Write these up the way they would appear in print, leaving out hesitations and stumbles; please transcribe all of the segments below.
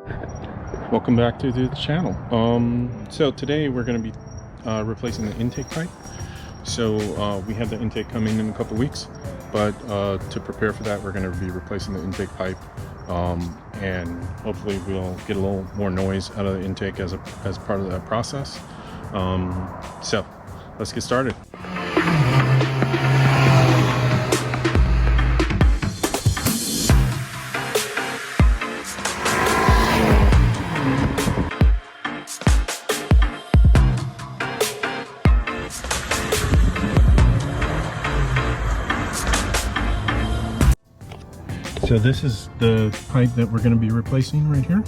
Welcome back to the channel. So today we're going to be replacing the intake pipe. So we have the intake coming in a couple weeks, but to prepare for that we're going to be replacing the intake pipe, and hopefully we'll get a little more noise out of the intake as part of that process. So let's get started. So this is the pipe that we're going to be replacing right here,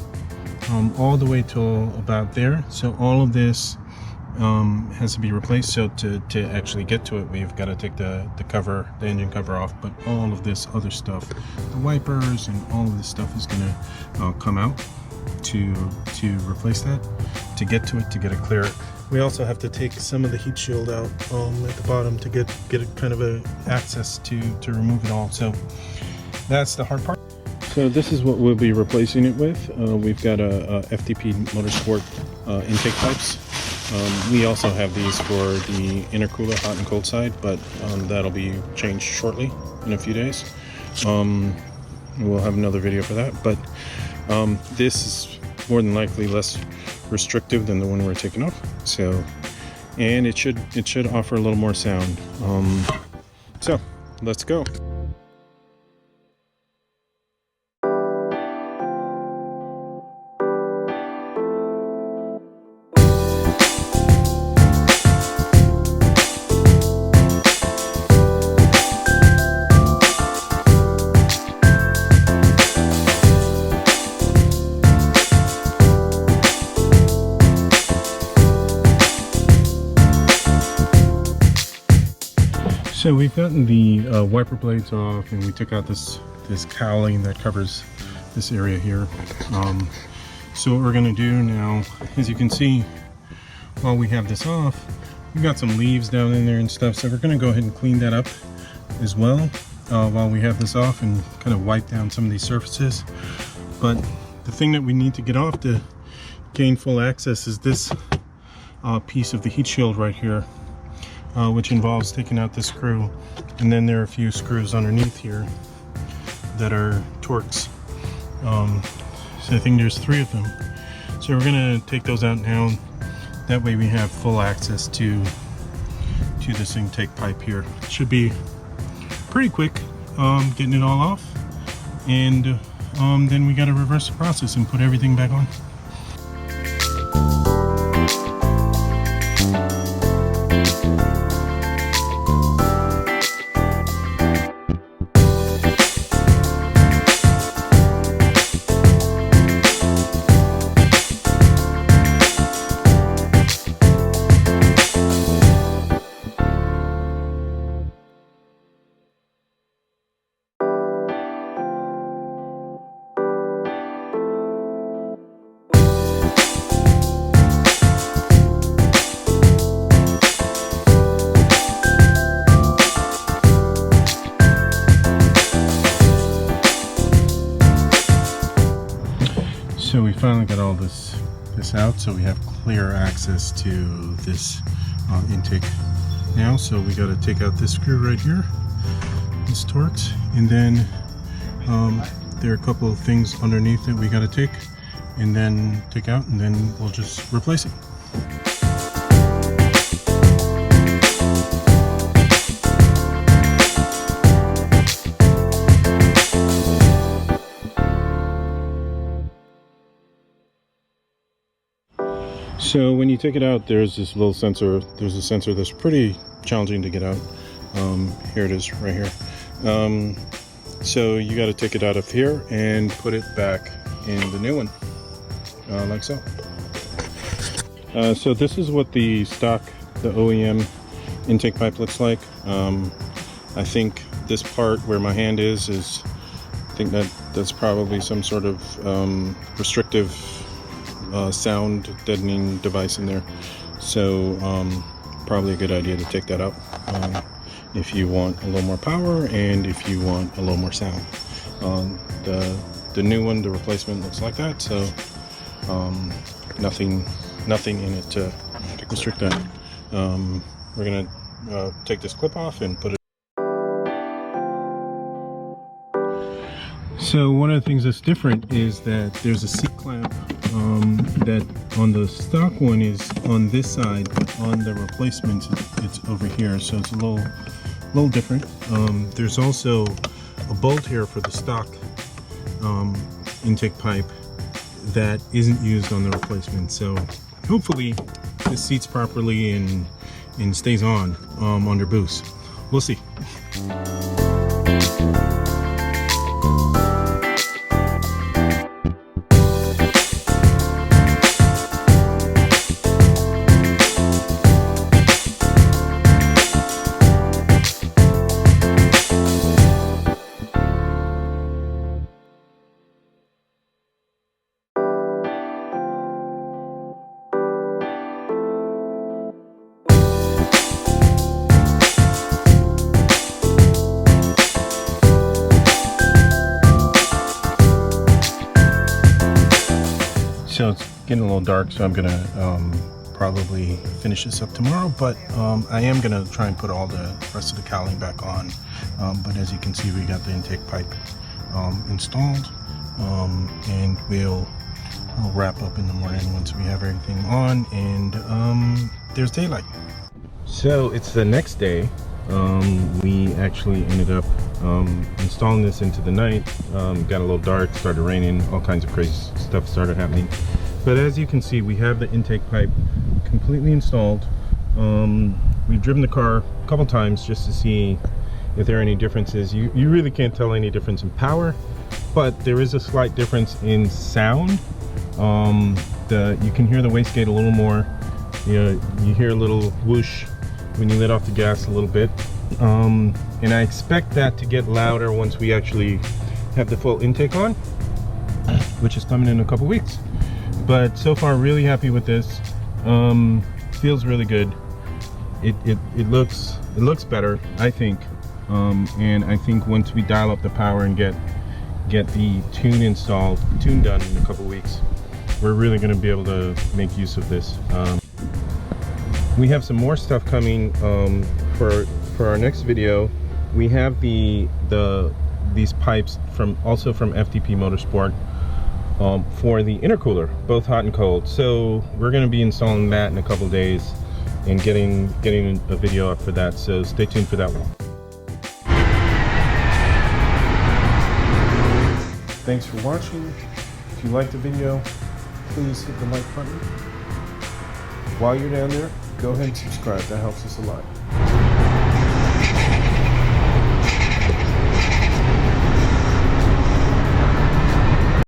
all the way till about there. So all of this has to be replaced. So to actually get to it, we've got to take the cover, the engine cover off. But all of this other stuff, the wipers and all of this stuff is going to come out to replace that, to get to it, to get it clear. We also have to take some of the heat shield out at the bottom to get it kind of a access to remove it all. So that's the hard part. So this is what we'll be replacing it with. We've got a FTP Motorsport intake pipes. We also have these for the intercooler, hot and cold side, but that'll be changed shortly in a few days. We'll have another video for that, but this is more than likely less restrictive than the one we're taking off. So, and it should offer a little more sound. So let's go. So we've gotten the wiper blades off, and we took out this cowling that covers this area here. So what we're going to do now, as you can see, while we have this off, we've got some leaves down in there and stuff. So we're going to go ahead and clean that up as well while we have this off, and kind of wipe down some of these surfaces. But the thing that we need to get off to gain full access is this piece of the heat shield right here. Which involves taking out the screw, and then there are a few screws underneath here that are Torx. So I think there's 3 of them. So we're gonna take those out now. That way we have full access to this intake pipe here. It should be pretty quick getting it all off, and then we got to reverse the process and put everything back on. So we finally got all this out, so we have clear access to this intake now. So we got to take out this screw right here, this Torx, and then there are a couple of things underneath that we got to take and then take out, and then we'll just replace it. So when you take it out, there's this little sensor. There's a sensor that's pretty challenging to get out. Here it is right here. So you got to take it out of here and put it back in the new one, like so. So this is what the stock, the OEM intake pipe looks like. I think this part where my hand is I think that's probably some sort of restrictive sound deadening device in there. So probably a good idea to take that out if you want a little more power and if you want a little more sound. The the new one, the replacement, looks like that. So nothing in it to restrict that. We're gonna take this clip off and put it. So one of the things that's different is that there's a seat clamp that on the stock one is on this side, but on the replacements it's over here, so it's a little different. There's also a bolt here for the stock intake pipe that isn't used on the replacement, so hopefully this seats properly and stays on under boost. We'll see. So it's getting a little dark, so I'm gonna probably finish this up tomorrow, but I am gonna try and put all the rest of the cowling back on. But as you can see, we got the intake pipe installed, and we'll wrap up in the morning once we have everything on and there's daylight. So it's the next day. We actually ended up installing this into the night. Got a little dark, started raining, all kinds of crazy stuff started happening. But as you can see, we have the intake pipe completely installed. We've driven the car a couple times just to see if there are any differences. You really can't tell any difference in power, but there is a slight difference in sound. You can hear the wastegate a little more. You hear a little whoosh when you let off the gas a little bit, and I expect that to get louder once we actually have the full intake on, which is coming in a couple weeks. But so far, really happy with this. Feels really good. It looks better, I think, and I think once we dial up the power and get the tune done in a couple weeks, we're really going to be able to make use of this. We have some more stuff coming for our next video. We have these pipes also from FTP Motorsport for the intercooler, both hot and cold. So we're going to be installing that in a couple days and getting a video up for that. So stay tuned for that one. Thanks for watching. If you liked the video, please hit the like button. While you're down there, go ahead and subscribe. That helps us a lot.